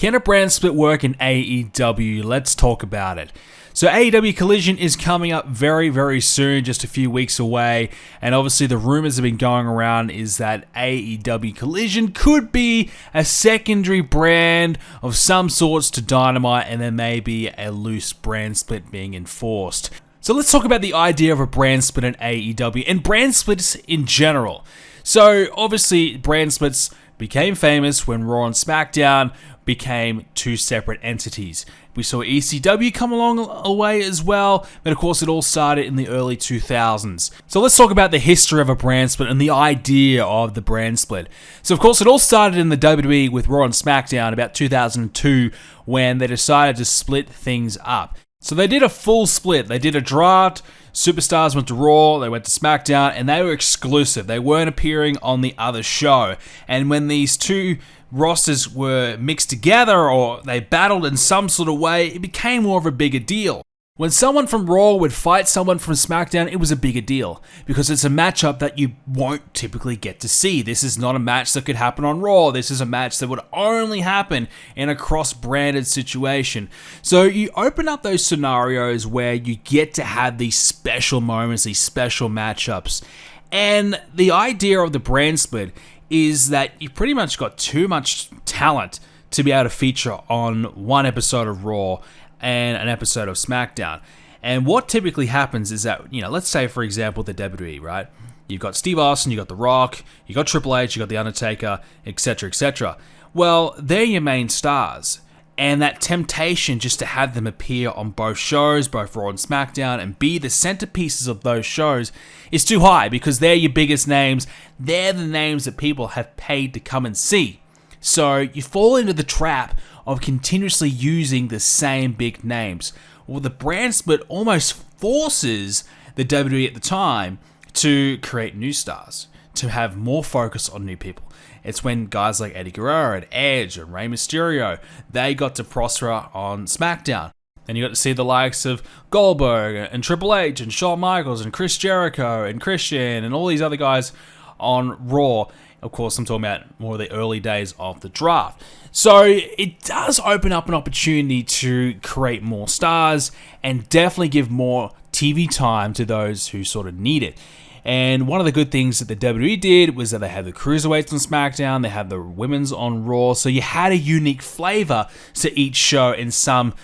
Can a brand split work in AEW? Let's talk about it. So AEW Collision is coming up very, very soon, just a few weeks away. And obviously the rumors have been going around is that AEW Collision could be a secondary brand of some sorts to Dynamite, and there may be a loose brand split being enforced. So let's talk about the idea of a brand split in AEW and brand splits in general. So obviously brand splits became famous when Raw and SmackDown became two separate entities. We saw ECW come along a way as well, but of course it all started in the early 2000s. So let's talk about the history of a brand split and the idea of the brand split. So of course it all started in the WWE with Raw and SmackDown about 2002 when they decided to split things up. So they did a full split. They did a draft. Superstars went to Raw, they went to SmackDown, and they were exclusive. They weren't appearing on the other show. And when these two rosters were mixed together or they battled in some sort of way, it became more of a bigger deal. When someone from Raw would fight someone from SmackDown, it was a bigger deal because it's a matchup that you won't typically get to see. This is not a match that could happen on Raw. This is a match that would only happen in a cross-branded situation. So you open up those scenarios where you get to have these special moments, these special matchups. And the idea of the brand split is that you pretty much got too much talent to be able to feature on one episode of Raw and an episode of SmackDown. And what typically happens is that, let's say, for example, the WWE, right? You've got Steve Austin, you've got The Rock, you've got Triple H, you've got The Undertaker, etc., etc. Well, they're your main stars. And that temptation just to have them appear on both shows, both Raw and SmackDown, and be the centerpieces of those shows is too high because they're your biggest names. They're the names that people have paid to come and see. So you fall into the trap of continuously using the same big names. Well, the brand split almost forces the WWE at the time to create new stars, to have more focus on new people. It's when guys like Eddie Guerrero and Edge and Rey Mysterio, they got to prosper on SmackDown. And you got to see the likes of Goldberg and Triple H and Shawn Michaels and Chris Jericho and Christian and all these other guys on Raw. Of course, I'm talking about more of the early days of the draft. So it does open up an opportunity to create more stars and definitely give more TV time to those who sort of need it. And one of the good things that the WWE did was that they had the Cruiserweights on SmackDown, they had the Women's on Raw, so you had a unique flavor to each show in some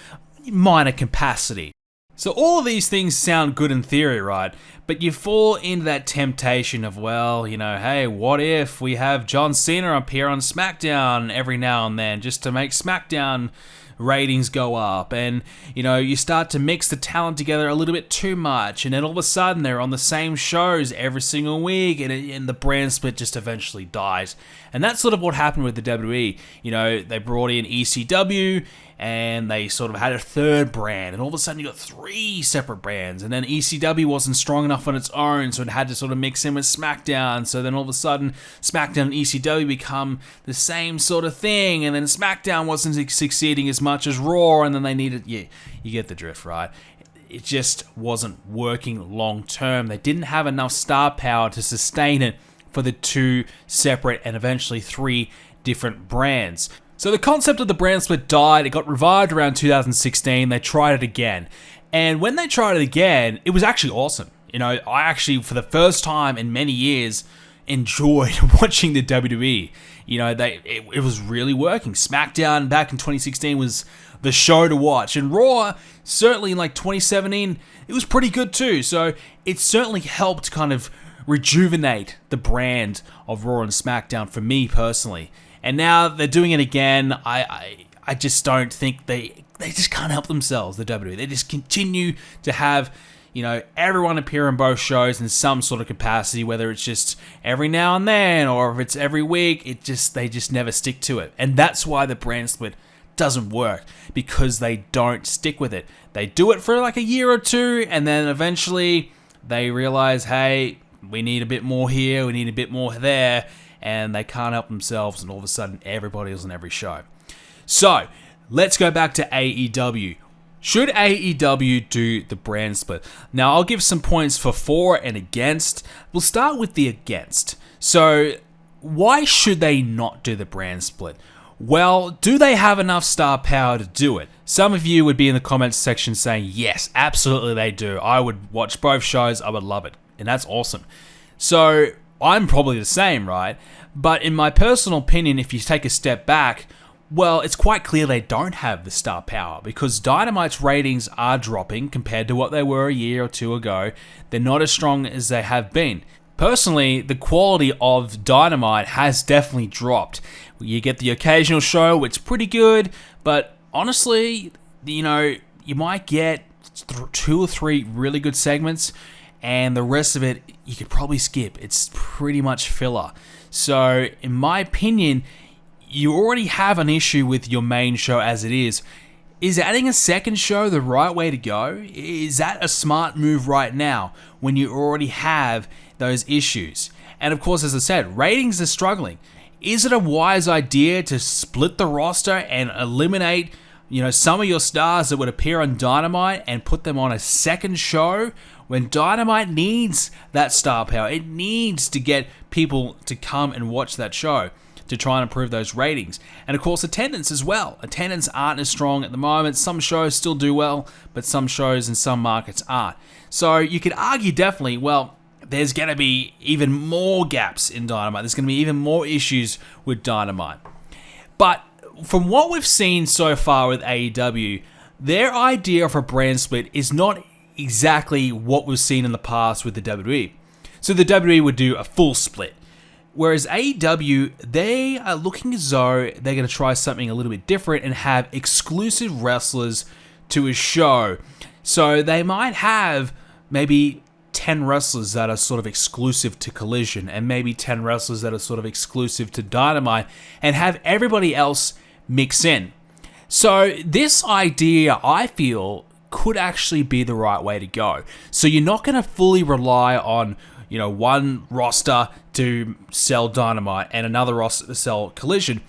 minor capacity. So all of these things sound good in theory, right? But you fall into that temptation of, hey, what if we have John Cena appear on SmackDown every now and then just to make SmackDown ratings go up, and you start to mix the talent together a little bit too much, and then all of a sudden they're on the same shows every single week, and the brand split just eventually dies. And that's sort of what happened with the WWE. They brought in ECW and they sort of had a third brand, and all of a sudden you got three separate brands, and then ECW wasn't strong enough on its own, so it had to sort of mix in with SmackDown. So then all of a sudden SmackDown and ECW become the same sort of thing, and then SmackDown wasn't succeeding as much as Raw, and then they needed, you get the drift, right? It just wasn't working long term. They didn't have enough star power to sustain it for the two separate and eventually three different brands. So the concept of the brand split died. It got revived around 2016. They tried it again. And when they tried it again, it was actually awesome. I actually, for the first time in many years, enjoyed watching the WWE. It was really working. SmackDown back in 2016 was the show to watch. And Raw, certainly in 2017, it was pretty good too. So it certainly helped kind of rejuvenate the brand of Raw and SmackDown for me personally. And now they're doing it again. I just don't think they just can't help themselves, the WWE. They just continue to have, everyone appear on both shows in some sort of capacity, whether it's just every now and then or if it's every week. They just never stick to it. And that's why the brand split doesn't work, because they don't stick with it. They do it for a year or two, and then eventually they realize, hey, we need a bit more here, we need a bit more there, and they can't help themselves, and all of a sudden everybody's on every show. So let's go back to AEW. Should AEW do the brand split? Now, I'll give some points for and against. We'll start with the against. So why should they not do the brand split? Well, do they have enough star power to do it? Some of you would be in the comments section saying, yes, absolutely they do. I would watch both shows, I would love it. And that's awesome. So, I'm probably the same, right? But in my personal opinion, if you take a step back, well, it's quite clear they don't have the star power because Dynamite's ratings are dropping compared to what they were a year or two ago. They're not as strong as they have been. Personally, the quality of Dynamite has definitely dropped. You get the occasional show, which is pretty good, but honestly, you might get 2 or 3 really good segments, and the rest of it, you could probably skip. It's pretty much filler. So, in my opinion, you already have an issue with your main show as it is. Is adding a second show the right way to go? Is that a smart move right now when you already have those issues? And of course, as I said, ratings are struggling. Is it a wise idea to split the roster and eliminate, some of your stars that would appear on Dynamite and put them on a second show when Dynamite needs that star power? It needs to get people to come and watch that show to try and improve those ratings. And of course, attendance as well. Attendance aren't as strong at the moment. Some shows still do well, but some shows in some markets aren't. So you could argue definitely, well, there's going to be even more gaps in Dynamite. There's going to be even more issues with Dynamite. But from what we've seen so far with AEW, their idea of a brand split is not exactly what we've seen in the past with the WWE. So the WWE would do a full split. Whereas AEW, they are looking as though they're going to try something a little bit different and have exclusive wrestlers to a show. So they might have maybe 10 wrestlers that are sort of exclusive to Collision and maybe 10 wrestlers that are sort of exclusive to Dynamite and have everybody else mix in. So this idea, I feel, could actually be the right way to go. So you're not going to fully rely on one roster to sell Dynamite and another roster to sell Collision.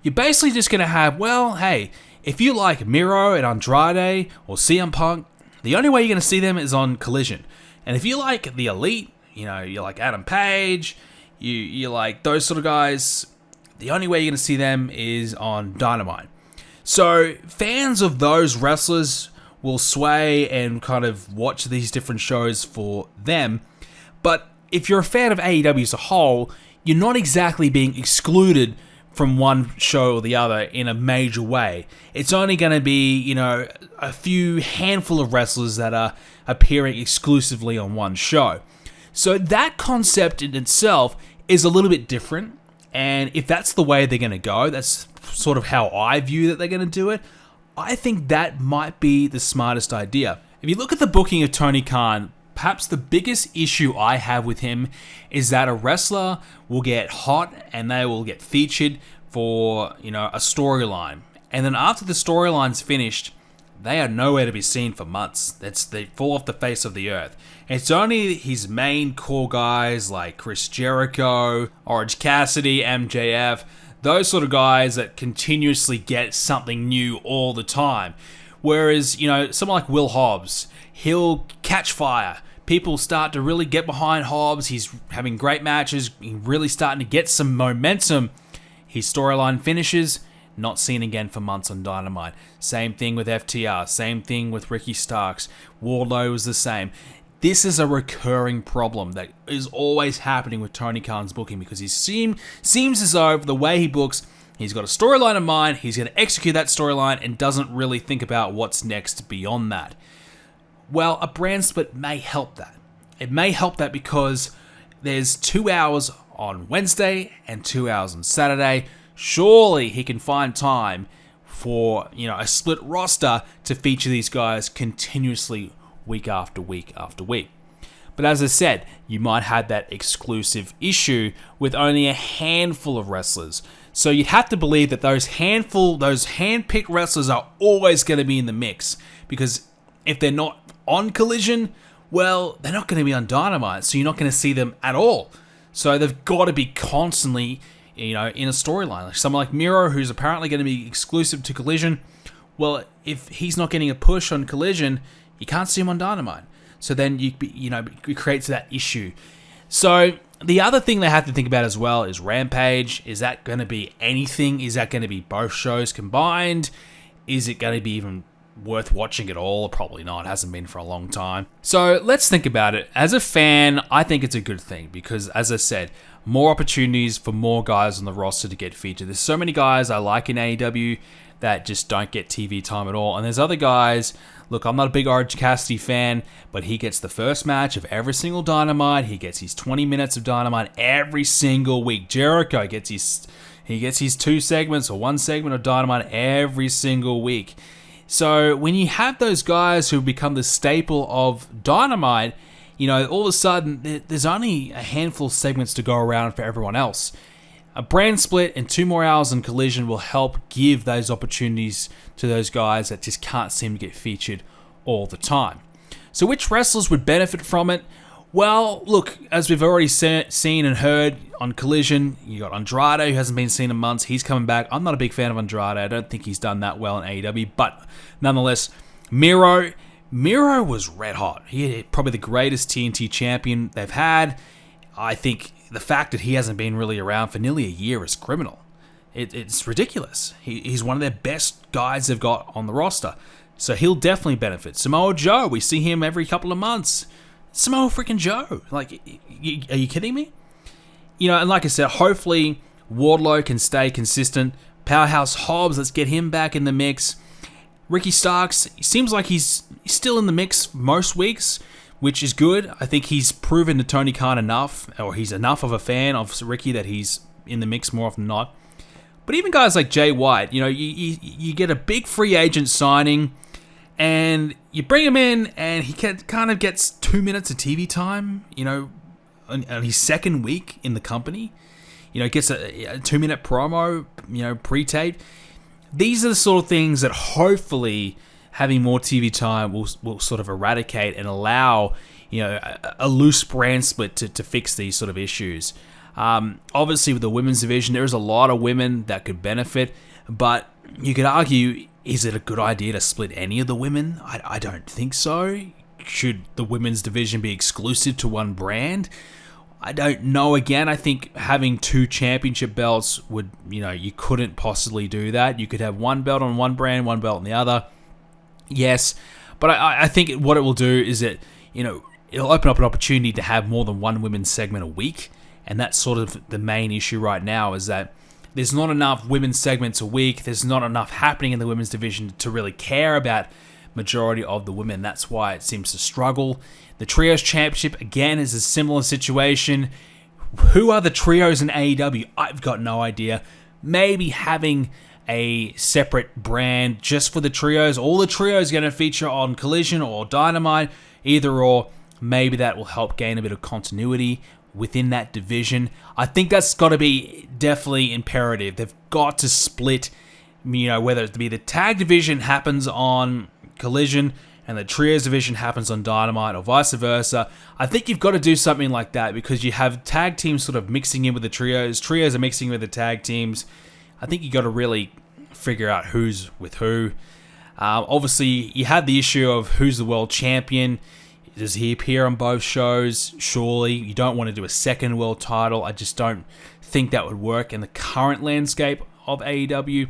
You're basically just going to have, well, hey, if you like Miro and Andrade or CM Punk, the only way you're going to see them is on Collision. And if you like the Elite, you like Adam Page, you like those sort of guys, the only way you're going to see them is on Dynamite. So fans of those wrestlers will sway and kind of watch these different shows for them. But if you're a fan of AEW as a whole, you're not exactly being excluded from one show or the other in a major way. It's only going to be, a few handful of wrestlers that are appearing exclusively on one show. So that concept in itself is a little bit different. And if that's the way they're going to go, that's sort of how I view that they're going to do it. I think that might be the smartest idea. If you look at the booking of Tony Khan, perhaps the biggest issue I have with him is that a wrestler will get hot and they will get featured for, a storyline. And then after the storyline's finished, they are nowhere to be seen for months. They fall off the face of the earth. It's only his main core guys like Chris Jericho, Orange Cassidy, MJF, those sort of guys that continuously get something new all the time. Whereas, someone like Will Hobbs, he'll catch fire. People start to really get behind Hobbs. He's having great matches. He's really starting to get some momentum. His storyline finishes, not seen again for months on Dynamite. Same thing with FTR. Same thing with Ricky Starks. Wardlow was the same. This is a recurring problem that is always happening with Tony Khan's booking because he seems as though the way he books, he's got a storyline in mind, he's going to execute that storyline and doesn't really think about what's next beyond that. Well, a brand split may help that. It may help that because there's 2 hours on Wednesday and 2 hours on Saturday. Surely he can find time for, a split roster to feature these guys continuously week after week after week. But as I said, you might have that exclusive issue with only a handful of wrestlers. So you'd have to believe that those hand-picked wrestlers are always going to be in the mix. Because if they're not on Collision, well, they're not going to be on Dynamite. So you're not going to see them at all. So they've got to be constantly, in a storyline. Like someone like Miro, who's apparently going to be exclusive to Collision. Well, if he's not getting a push on Collision, you can't see him on Dynamite. So then it creates that issue. So The other thing they have to think about as well is Rampage. Is that going to be anything? Is that going to be both shows combined? Is it going to be even worth watching at all? Probably not. It hasn't been for a long time. So let's think about it. As a fan, I think it's a good thing because, as I said, more opportunities for more guys on the roster to get featured. There's so many guys I like in AEW that just don't get TV time at all. And there's other guys, look, I'm not a big Orange Cassidy fan, but he gets the first match of every single Dynamite. He gets his 20 minutes of Dynamite every single week. Jericho gets his 2 segments or 1 segment of Dynamite every single week. So when you have those guys who become the staple of Dynamite, all of a sudden there's only a handful of segments to go around for everyone else. A brand split and 2 more hours on Collision will help give those opportunities to those guys that just can't seem to get featured all the time. So which wrestlers would benefit from it? Well, look, as we've already seen and heard on Collision, you got Andrade, who hasn't been seen in months. He's coming back. I'm not a big fan of Andrade. I don't think he's done that well in AEW, but nonetheless, Miro was red hot. He probably the greatest TNT champion they've had. I think the fact that he hasn't been really around for nearly a year is criminal. It's ridiculous. He's one of their best guys they've got on the roster. So he'll definitely benefit. Samoa Joe, we see him every couple of months. Samoa freaking Joe. Like, are you kidding me? And like I said, hopefully Wardlow can stay consistent. Powerhouse Hobbs, let's get him back in the mix. Ricky Starks, he seems like he's still in the mix most weeks, which is good. I think he's proven to Tony Khan enough, or he's enough of a fan of Ricky that he's in the mix more often than not. But even guys like Jay White, you get a big free agent signing, and you bring him in, and he kind of gets 2 minutes of TV time, on his second week in the company. Gets a 2-minute promo, pre-taped. These are the sort of things that hopefully having more TV time will sort of eradicate and allow, a loose brand split to fix these sort of issues. Obviously, with the women's division, there's a lot of women that could benefit, but you could argue, is it a good idea to split any of the women? I don't think so. Should the women's division be exclusive to one brand? I don't know. Again, I think having 2 championship belts would, you couldn't possibly do that. You could have one belt on one brand, one belt on the other. Yes, but I think what it will do is that, it'll open up an opportunity to have more than one women's segment a week. And that's sort of the main issue right now, is that there's not enough women's segments a week. There's not enough happening in the women's division to really care about majority of the women. That's why it seems to struggle. The Trios Championship, again, is a similar situation. Who are the trios in AEW? I've got no idea. Maybe having a separate brand just for the trios. All the trios are going to feature on Collision or Dynamite, either or. Maybe that will help gain a bit of continuity within that division. I think that's got to be definitely imperative. They've got to split, whether it be the tag division happens on Collision and the trios division happens on Dynamite or vice versa. I think you've got to do something like that because you have tag teams sort of mixing in with the trios. Trios are mixing with the tag teams. I think you got to really figure out who's with who. Obviously, you had the issue of who's the world champion. Does he appear on both shows? Surely. You don't want to do a second world title. I just don't think that would work in the current landscape of AEW.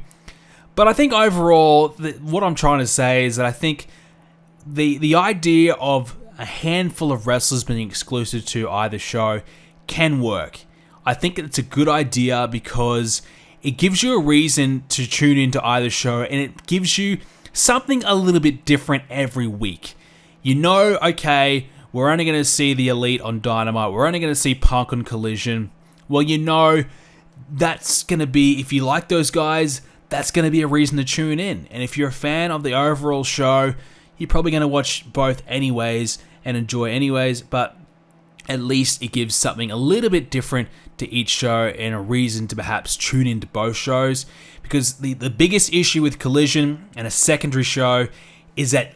But I think overall, what I'm trying to say is that I think the idea of a handful of wrestlers being exclusive to either show can work. I think it's a good idea because it gives you a reason to tune into either show, and it gives you something a little bit different every week. Okay, we're only going to see the Elite on Dynamite. We're only going to see Punk on Collision. Well, that's going to be, if you like those guys, that's going to be a reason to tune in. And if you're a fan of the overall show, you're probably going to watch both anyways and enjoy anyways, but at least it gives something a little bit different to each show and a reason to perhaps tune into both shows. Because the biggest issue with Collision and a secondary show is that,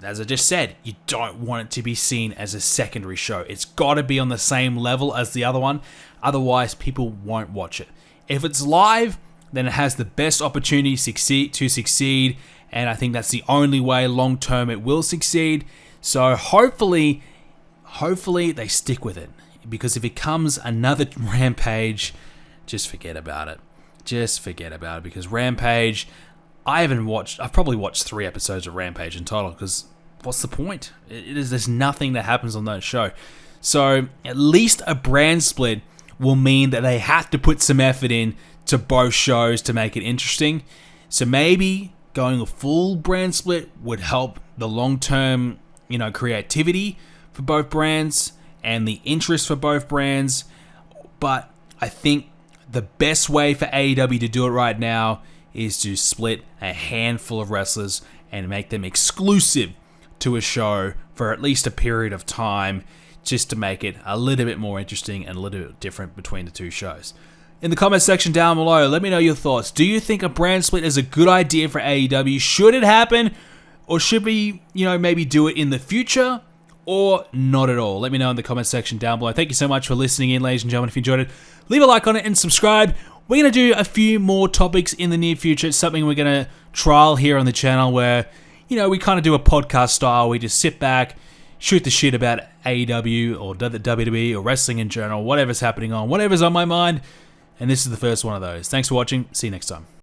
as I just said, you don't want it to be seen as a secondary show. It's got to be on the same level as the other one. Otherwise, people won't watch it. If it's live, then it has the best opportunity to succeed. And I think that's the only way long term it will succeed. So hopefully they stick with it. because if it comes another Rampage, just forget about it. Just forget about it, because Rampage, I've probably watched 3 episodes of Rampage in total, because what's the point? There's nothing that happens on that show. So at least a brand split will mean that they have to put some effort in to both shows to make it interesting. So maybe going a full brand split would help the long-term, creativity for both brands and the interest for both brands. But I think the best way for AEW to do it right now is to split a handful of wrestlers and make them exclusive to a show for at least a period of time, just to make it a little bit more interesting and a little bit different between the two shows. In the comment section down below, let me know your thoughts. Do you think a brand split is a good idea for AEW? Should it happen? Or should we, maybe do it in the future? Or not at all? Let me know in the comment section down below. Thank you so much for listening in, ladies and gentlemen. If you enjoyed it, leave a like on it and subscribe. We're going to do a few more topics in the near future. It's something we're going to trial here on the channel where, we kind of do a podcast style. We just sit back, shoot the shit about AEW or WWE or wrestling in general, whatever's happening on, whatever's on my mind. And this is the first one of those. Thanks for watching. See you next time.